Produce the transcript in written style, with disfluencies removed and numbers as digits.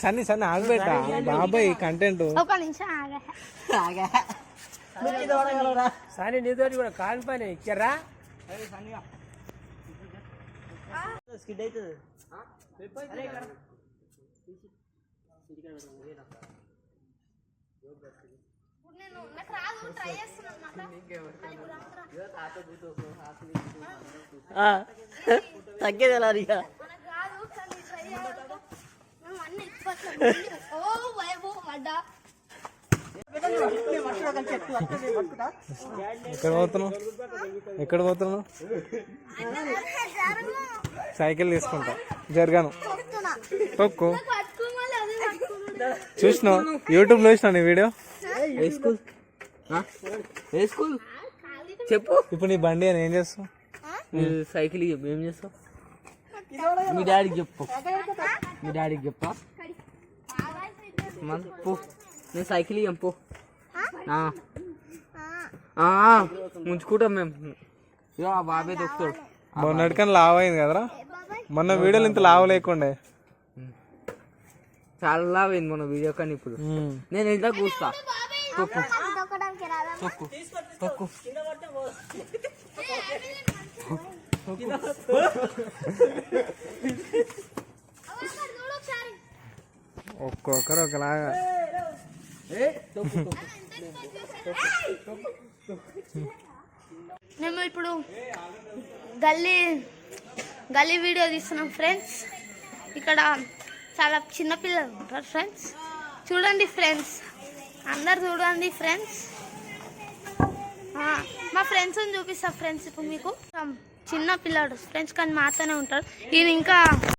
సన్ని సన్ని ఆగబెట్టా బాబాయ్ కంటెంట్ ఒక నిమిషం ఆగా సరే నీతో కూడా కాని పని ఇచ్చారా స్కిడ్ అవుతుంది తగ్గేది ఎలా ఇక ఎక్కడ పోతున్నావు సైకిల్ తీసుకుంటా జరగాను తొక్కు చూసినావు యూట్యూబ్ లో చూసినా నీ వీడియో ఏ స్కూల్ చెప్పు ఇప్పుడు నీ బండి అని ఏం చేస్తావు సైకిల్ ఏం చేస్తావు మీ డాడీకి చెప్పు మీ డాడీకి చెప్పా పో నేను సైకిల్ చెప్పు ముంచుకుంటాం మేము ఇక ఆ బాబాయ్ దొక్కుతాడు మొన్నటికని లావ్ అయింది కదరా మొన్న వీడియోలు ఇంత లావ్ లేకుండే చాలా లావ్ అయింది మన వీడియో కానీ ఇప్పుడు నేను ఇంత కూస్తా తొక్కు తొక్కు తొక్కు ఒక్కొక్కరు ఒకలాగా మేము ఇప్పుడు గల్లీ వీడియో తీస్తున్నాం ఫ్రెండ్స్. ఇక్కడ చాలా చిన్నపిల్లలు ఉంటారు ఫ్రెండ్స్. చూడండి ఫ్రెండ్స్, అందరు చూడండి ఫ్రెండ్స్. మా ఫ్రెండ్స్ని చూపిస్తా ఫ్రెండ్స్. ఇప్పుడు మీకు చిన్న పిల్లాడు ఫ్రెండ్స్ కానీ మాతోనే ఉంటాడు. ఈయన ఇంకా